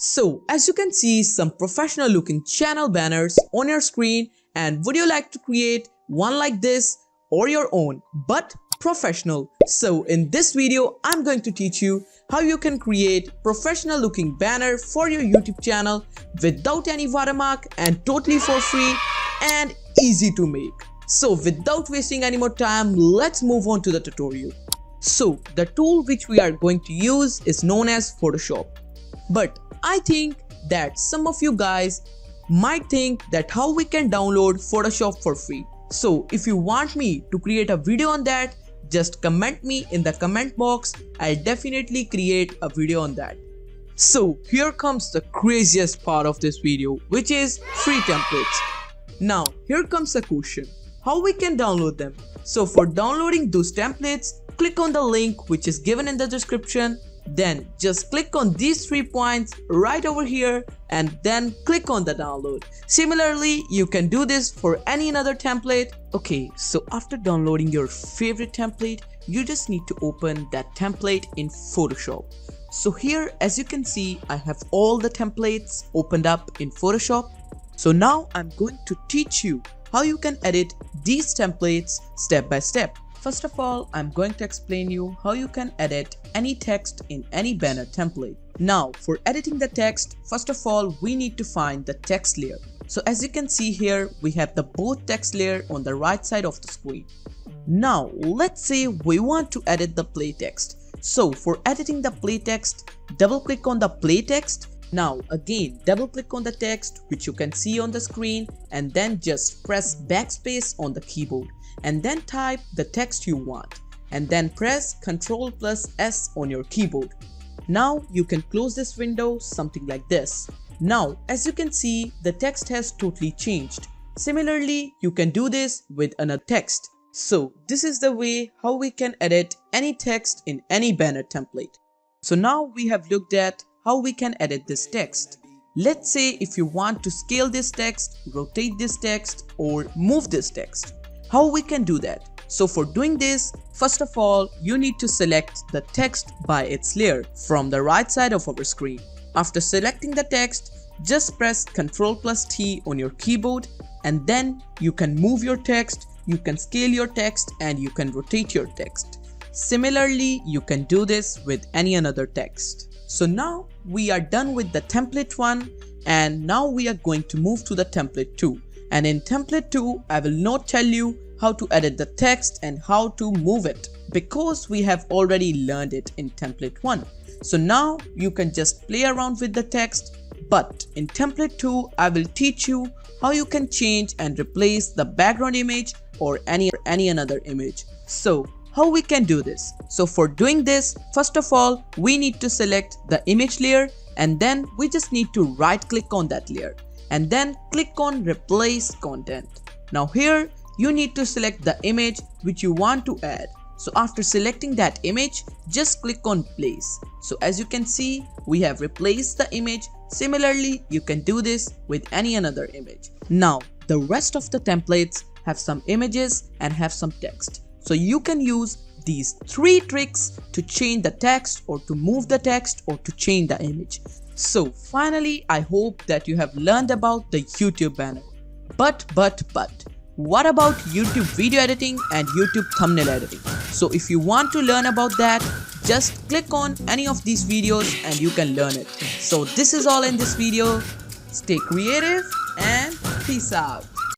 So as you can see some professional looking channel banners on your screen, and would you like to create one like this or your own but professional? So in this video I'm going to teach you how you can create professional looking banner for your YouTube channel without any watermark and totally for free and easy to make. So without wasting any more time, let's move on to the tutorial. So the tool which we are going to use is known as Photoshop. But I think that some of you guys might think that how we can download Photoshop for free. So if you want me to create a video on that, just comment me in the comment box. I'll definitely create a video on that. So here comes the craziest part of this video, which is free templates. Now here comes the question, how we can download them? So for downloading those templates, click on the link which is given in the description. Then just click on these 3 points right over here and then click on the download. Similarly, you can do this for any another template. Okay, so after downloading your favorite template, you just need to open that template in Photoshop. So here, as you can see, I have all the templates opened up in Photoshop. So now I'm going to teach you how you can edit these templates step by step. First of all, I'm going to explain you how you can edit any text in any banner template. Now, for editing the text, first of all, we need to find the text layer. So as you can see here, we have the both text layer on the right side of the screen. Now, let's say we want to edit the play text. So for editing the play text, double click on the play text. Now again, double click on the text which you can see on the screen and then just press backspace on the keyboard and then type the text you want and then press Ctrl+S on your keyboard. Now you can close this window something like this. Now as you can see, the text has totally changed. Similarly, you can do this with another text. So this is the way how we can edit any text in any banner template. So now we have looked at how we can edit this text. Let's say if you want to scale this text, rotate this text or move this text. How we can do that? So for doing this, first of all, you need to select the text by its layer from the right side of our screen. After selecting the text, just press Ctrl+T on your keyboard and then you can move your text, you can scale your text and you can rotate your text. Similarly, you can do this with any another text. So now we are done with the template 1 and now we are going to move to the template 2. And in template 2, I will not tell you how to edit the text and how to move it because we have already learned it in template 1. So now you can just play around with the text, but in template 2, I will teach you how you can change and replace the background image or any another image. So how we can do this? So for doing this, first of all, we need to select the image layer and then we just need to right click on that layer and then click on replace content. Now here you need to select the image which you want to add. So after selecting that image, just click on place. So as you can see, we have replaced the image. Similarly, you can do this with any another image. Now the rest of the templates have some images and have some text. So you can use these 3 tricks to change the text or to move the text or to change the image. So finally, I hope that you have learned about the YouTube banner. But what about YouTube video editing and YouTube thumbnail editing? So if you want to learn about that, just click on any of these videos and you can learn it. So this is all in this video. Stay creative and peace out.